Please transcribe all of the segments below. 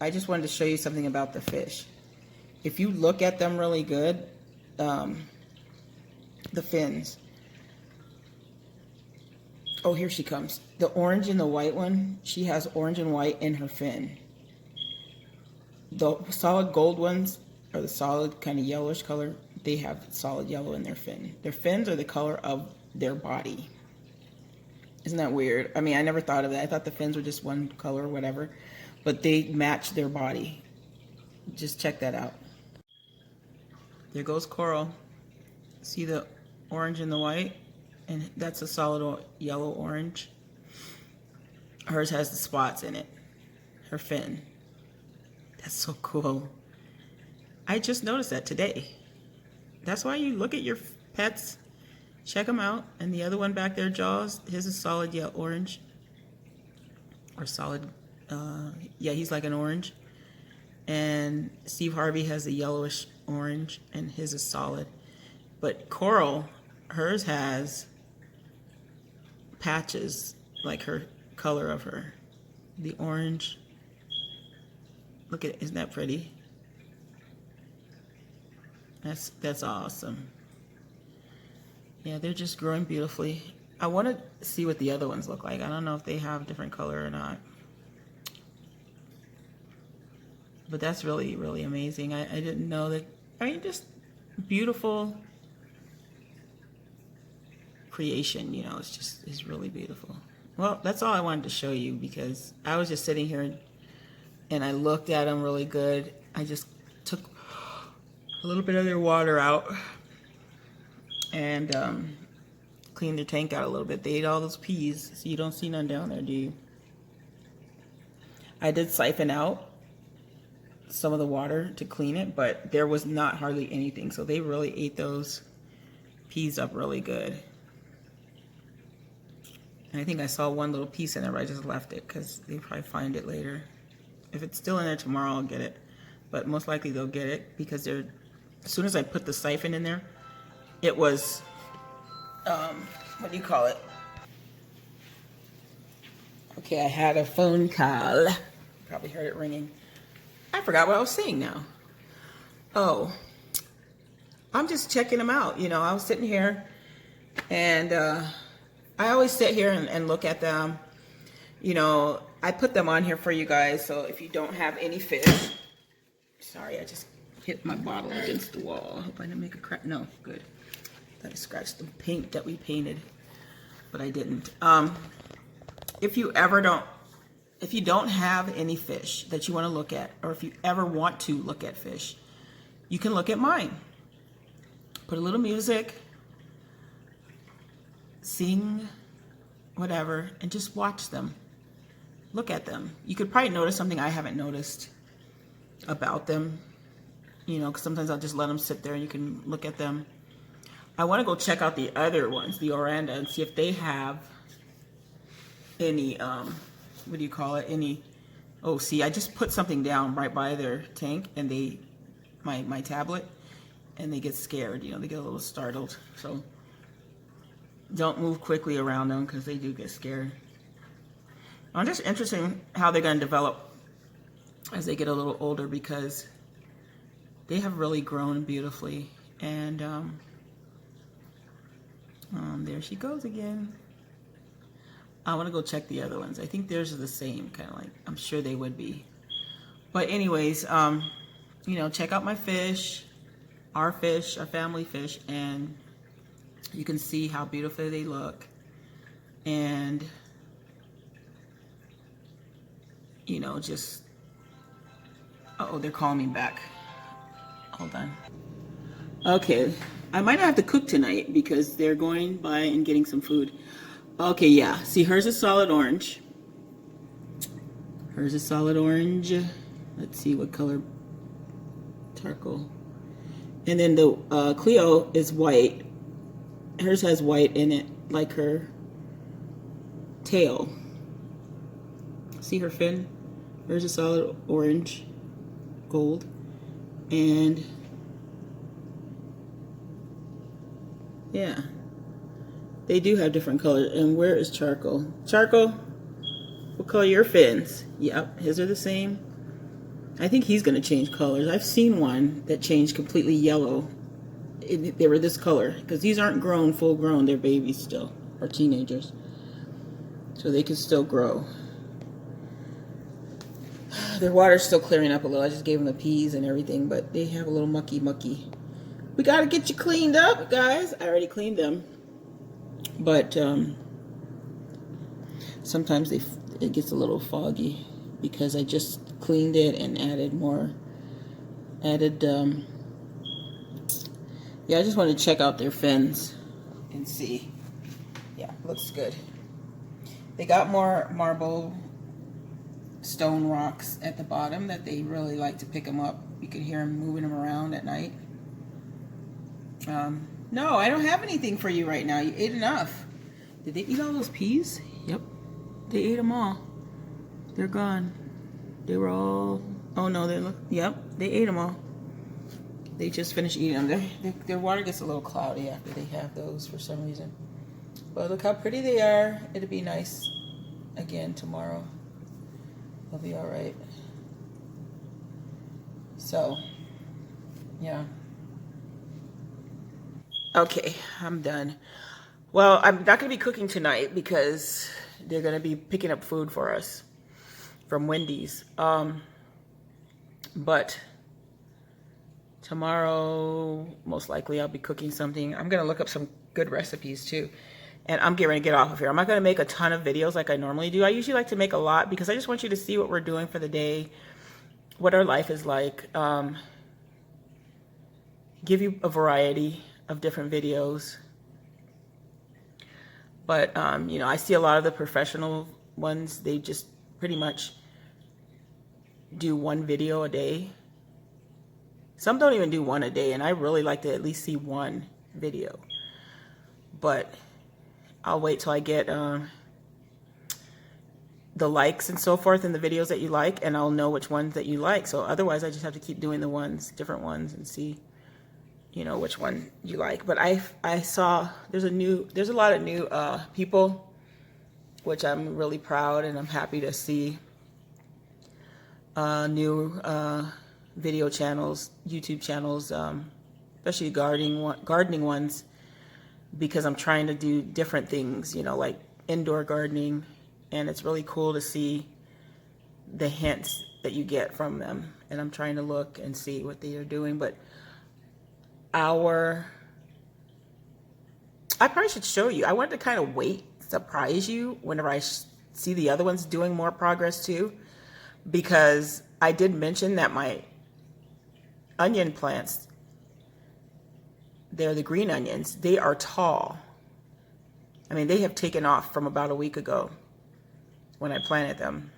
I just wanted to show you something about the fish. If you look at them really good, the fins. Oh, here she comes. The orange and the white one, she has orange and white in her fin. The solid gold ones, or the solid kind of yellowish color, they have solid yellow in their fin. Their fins are the color of their body. Isn't that weird? I mean, I never thought of that. I thought the fins were just one color or whatever, but they match their body. Just check that out. There goes Coral. See the orange and the white? And that's a solid yellow orange. Hers has the spots in it. Her fin. That's so cool. I just noticed that today. That's why you look at your pets, check them out. And the other one back there, Jaws, his is solid yellow orange. Or solid, yeah, he's like an orange. And Steve Harvey has a yellowish orange, and his is solid. But Coral, hers has patches, like her color of her. The orange. Look at it, isn't that pretty? That's awesome. Yeah, they're just growing beautifully. I want to see what the other ones look like. I don't know if they have different color or not. But that's really, really amazing. I didn't know that. I mean, just beautiful creation, you know, it's really beautiful. Well, that's all I wanted to show you because I was just sitting here and I looked at them really good. I just took a little bit of their water out and cleaned their tank out a little bit. They ate all those peas, so you don't see none down there, do you? I did siphon out some of the water to clean it, but there was not hardly anything, so they really ate those peas up really good. And I think I saw one little piece in there, but I just left it because they'll probably find it later. If it's still in there tomorrow, I'll get it. But most likely they'll get it because they're, as soon as I put the siphon in there, it was, what do you call it? Okay, I had a phone call. Probably heard it ringing. I forgot what I was saying now. Oh, I'm just checking them out. You know, I was sitting here and I always sit here and look at them. You know, I put them on here for you guys. So if you don't have any fish, sorry, I just hit my bottle against the wall. I hope I didn't make a crack. No, good. I scratched the paint that we painted, but I didn't. If you don't have any fish that you want to look at, or if you ever want to look at fish, you can look at mine. Put a little music, sing, whatever, and just watch them. Look at them. You could probably notice something I haven't noticed about them, you know, because sometimes I'll just let them sit there and you can look at them. I want to go check out the other ones, the Oranda, and see if they have any, what do you call it? Any, oh, see, I just put something down right by their tank and they, my tablet, and they get scared, you know, they get a little startled. So don't move quickly around them because they do get scared. I'm just interested in how they're going to develop as they get a little older because they have really grown beautifully. And there she goes again. I want to go check the other ones. I think theirs are the same, kind of like, I'm sure they would be. But anyways, you know, check out my fish, our family fish, and you can see how beautiful they look. And, you know, just, uh-oh, they're calling me back. Hold on. Okay, I might have to cook tonight because they're going by and getting some food. Okay, yeah, see, hers is solid orange. Hers is solid orange. Let's see what color. Charcoal. And then the Cleo is white. Hers has white in it, like her tail. See her fin? Hers is solid orange, gold. And yeah, they do have different colors. And where is Charcoal? Charcoal, what color are your fins? Yep, his are the same. I think he's going to change colors. I've seen one that changed completely yellow. They were this color because these aren't grown, full grown. They're babies still, or teenagers. So they can still grow. Their water's still clearing up a little. I just gave them the peas and everything, but they have a little mucky. We got to get you cleaned up, guys. I already cleaned them. But sometimes it gets a little foggy because I just cleaned it and added more. Yeah, I just want to check out their fins and see. Yeah, looks good. They got more marble stone rocks at the bottom that they really like to pick them up. You can hear them moving them around at night. No, I don't have anything for you right now. You ate enough. Did they eat all those peas? Yep. They ate them all. They're gone. They were all... Oh, no, they look... Yep, they ate them all. They just finished eating them. Their water gets a little cloudy after they have those for some reason. But look how pretty they are. It'll be nice again tomorrow. They'll be all right. So, yeah. Okay, I'm done. Well, I'm not going to be cooking tonight because they're going to be picking up food for us from Wendy's. But tomorrow, most likely, I'll be cooking something. I'm going to look up some good recipes too. And I'm getting ready to get off of here. I'm not going to make a ton of videos like I normally do. I usually like to make a lot because I just want you to see what we're doing for the day, what our life is like, give you a variety of different videos. But, you know, I see a lot of the professional ones, they just pretty much do one video a day. Some don't even do one a day, and I really like to at least see one video. But I'll wait till I get the likes and so forth in the videos that you like, and I'll know which ones that you like. So otherwise, I just have to keep doing the ones, different ones, and see, you know, which one you like. But I saw there's a lot of new people, which I'm really proud and I'm happy to see. New video channels, YouTube channels, especially gardening ones, because I'm trying to do different things, you know, like indoor gardening, and it's really cool to see the hints that you get from them. And I'm trying to look and see what they are doing. But I probably should show you. I wanted to kind of surprise you whenever I see the other ones doing more progress too, because I did mention that my onion plants, they're the green onions, they are tall. I mean, they have taken off from about a week ago when I planted them.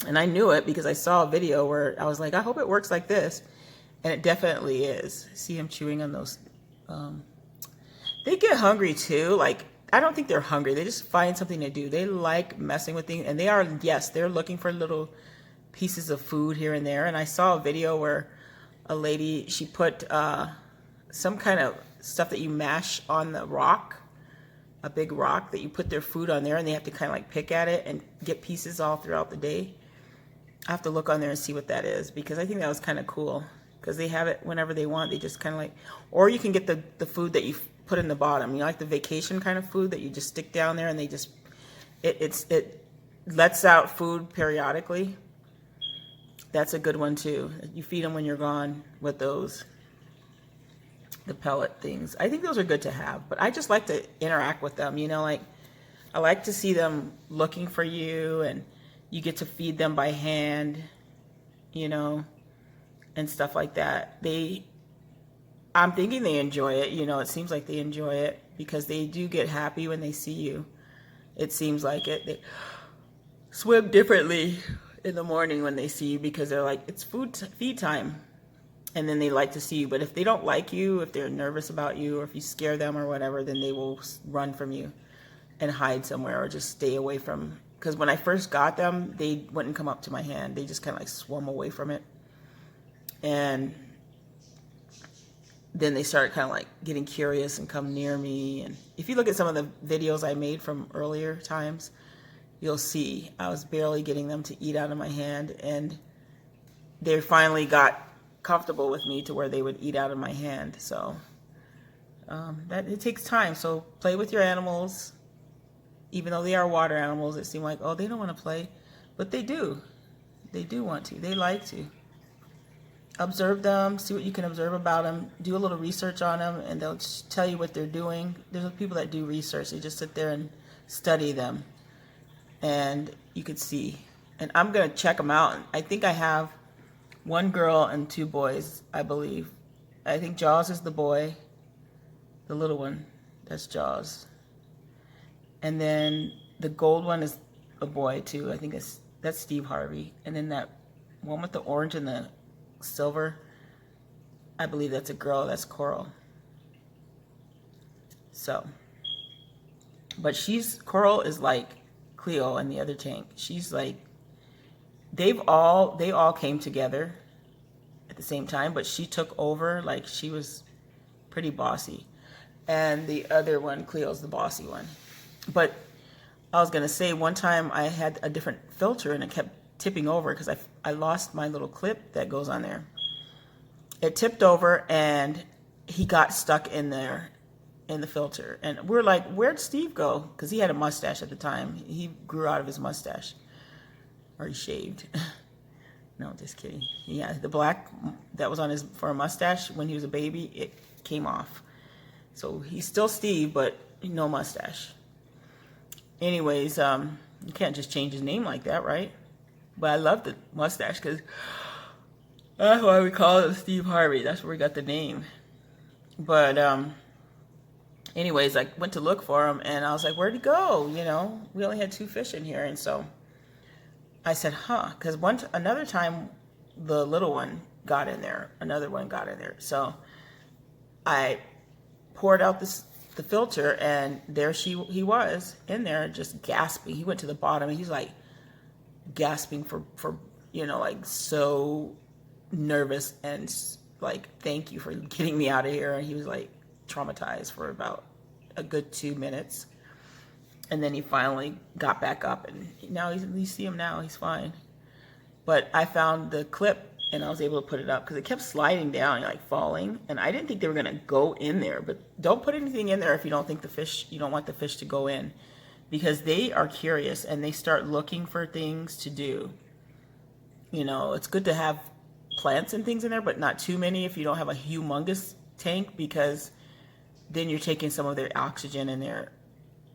And I knew it because I saw a video where I was like, I hope it works like this. And it definitely is. See him chewing on those. They get hungry too. Like, I don't think they're hungry. They just find something to do. They like messing with things. And they are, yes, they're looking for little pieces of food here and there. And I saw a video where a lady, she put some kind of stuff that you mash on the rock, a big rock that you put their food on there, and they have to kind of like pick at it and get pieces all throughout the day. I have to look on there and see what that is, because I think that was kind of cool, because they have it whenever they want. They just kind of like, or you can get the food that you put in the bottom, you know, like the vacation kind of food that you just stick down there, and they just, it lets out food periodically. That's a good one too. You feed them when you're gone with those, the pellet things. I think those are good to have, but I just like to interact with them, you know, like I like to see them looking for you, and you get to feed them by hand, you know, and stuff like that. I'm thinking they enjoy it, you know, it seems like they enjoy it, because they do get happy when they see you. It seems like it. They swim differently in the morning when they see you, because they're like, it's feed time. And then they like to see you. But if they don't like you, if they're nervous about you, or if you scare them or whatever, then they will run from you and hide somewhere, or just stay away from. Because when I first got them, they wouldn't come up to my hand. They just kind of like swum away from it. And then they started kind of like getting curious and come near me. And if you look at some of the videos I made from earlier times, you'll see I was barely getting them to eat out of my hand. And they finally got comfortable with me to where they would eat out of my hand. So that it takes time. So play with your animals. Even though they are water animals, it seems like, oh, they don't want to play, but they do. They do want to. They like to. Observe them, see what you can observe about them, do a little research on them, and they'll tell you what they're doing. There's people that do research. They just sit there and study them, and you could see. And I'm going to check them out. I think I have one girl and 2 boys, I believe. I think Jaws is the boy, the little one. That's Jaws. And then the gold one is a boy, too. I think that's Steve Harvey. And then that one with the orange and the silver, I believe that's a girl. That's Coral. So, but Coral is like Cleo in the other tank. She's like, they all came together at the same time, but she took over. Like, she was pretty bossy, and the other one, Cleo's the bossy one. But I was gonna say, one time I had a different filter and it kept tipping over because I lost my little clip that goes on there. It tipped over and he got stuck in there in the filter. And we're like, where'd Steve go? Because he had a mustache at the time. He grew out of his mustache. Or he shaved. No, just kidding. Yeah, the black that was on his for a mustache when he was a baby, it came off. So he's still Steve, but no mustache. Anyways, you can't just change his name like that, right? But I love the mustache because that's why we call it Steve Harvey. That's where we got the name. But anyways, I went to look for him, and I was like, where'd he go? You know, we only had 2 fish in here. And so I said, huh, because another time the little one got in there. Another one got in there. So I poured out the filter, and there he was in there just gasping. He went to the bottom, and he's like gasping for you know, like so nervous and like, thank you for getting me out of here. And he was like traumatized for about a good 2 minutes, and then he finally got back up, and now you see him now, he's fine. But I found the clip and I was able to put it up because it kept sliding down, like falling, and I didn't think they were gonna go in there. But don't put anything in there if you don't think you don't want the fish to go in, because they are curious and they start looking for things to do. You know, it's good to have plants and things in there, but not too many if you don't have a humongous tank, because then you're taking some of their oxygen and their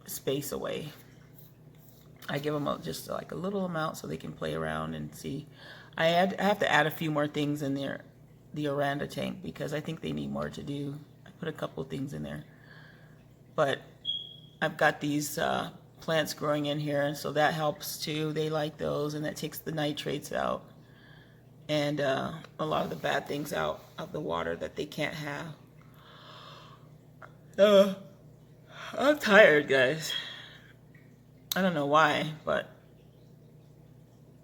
space away. I give them just like a little amount so they can play around and see. I have to add a few more things in there, the Oranda tank, because I think they need more to do. I put a couple things in there, but I've got these plants growing in here, and so that helps too. They like those, and that takes the nitrates out and a lot of the bad things out of the water that they can't have. I'm tired, guys. I don't know why, but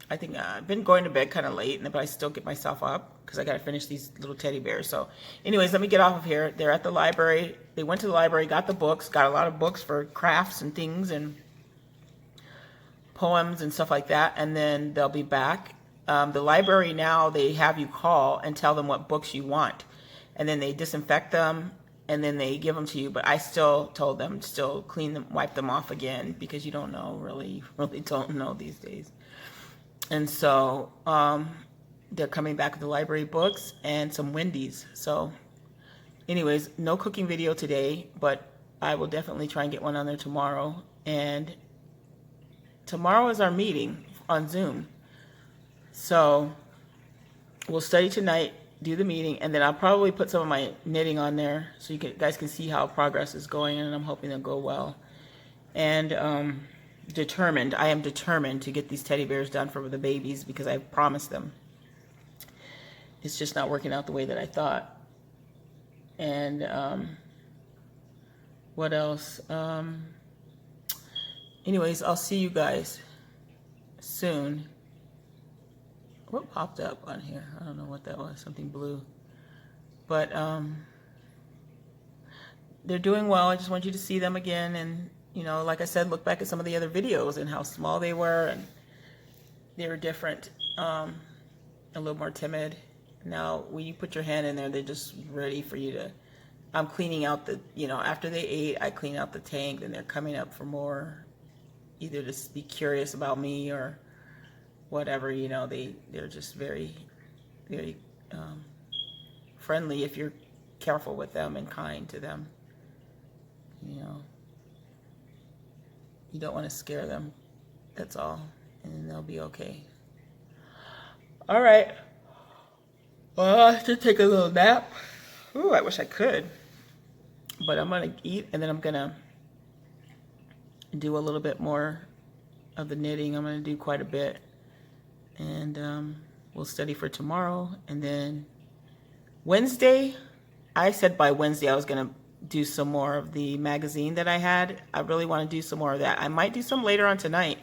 I think I've been going to bed kind of late, but I still get myself up because I got to finish these little teddy bears. So anyways, let me get off of here. They're at the library. They went to the library, got the books, got a lot of books for crafts and things and poems and stuff like that. And then they'll be back. The library now, they have you call and tell them what books you want. And then they disinfect them, and then they give them to you. But I still told them, still clean them, wipe them off again, because you don't know, really don't know these days. And so they're coming back with the library books and some Wendy's. So anyways, no cooking video today, but I will definitely try and get one on there tomorrow. And tomorrow is our meeting on Zoom. So we'll study tonight, do the meeting, and then I'll probably put some of my knitting on there so you guys can see how progress is going, and I'm hoping it'll go well. And I am determined to get these teddy bears done for the babies, because I promised them. It's just not working out the way that I thought. And what else? Anyways, I'll see you guys soon. What popped up on here? I don't know what that was. Something blue. But they're doing well. I just want you to see them again. And, you know, like I said, look back at some of the other videos and how small they were. And they were different. a little more timid. Now, when you put your hand in there, they're just ready for you to, I'm cleaning out the, you know, after they ate, I clean out the tank, and they're coming up for more, either to be curious about me or whatever, you know. They're just very, very friendly if you're careful with them and kind to them. You know, you don't want to scare them, that's all, and they'll be okay. All right. Well, I should take a little nap. Ooh, I wish I could. But I'm going to eat, and then I'm going to do a little bit more of the knitting. I'm going to do quite a bit. And we'll study for tomorrow. And then Wednesday, I said by Wednesday I was going to do some more of the magazine that I had. I really want to do some more of that. I might do some later on tonight.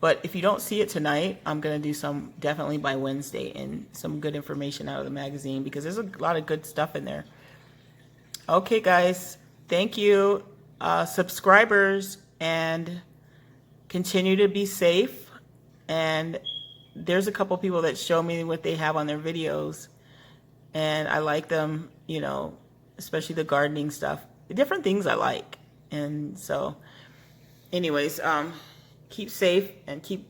But if you don't see it tonight, I'm going to do some definitely by Wednesday, and some good information out of the magazine, because there's a lot of good stuff in there. Okay, guys. Thank you, subscribers, and continue to be safe. And there's a couple people that show me what they have on their videos, and I like them, you know, especially the gardening stuff. The different things I like. And so, anyways, keep safe and keep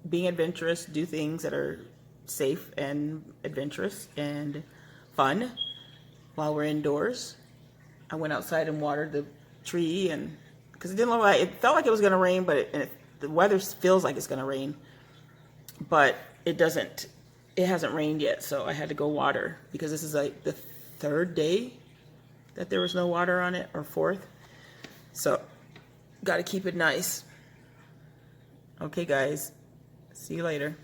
being adventurous. Do things that are safe and adventurous and fun while we're indoors. I went outside and watered the tree, and because it didn't look like, it felt like it was going to rain, but the weather feels like it's going to rain, but it doesn't. It hasn't rained yet, so I had to go water, because this is like the 3rd day that there was no water on it, or 4th. So got to keep it nice. Okay, guys. See you later.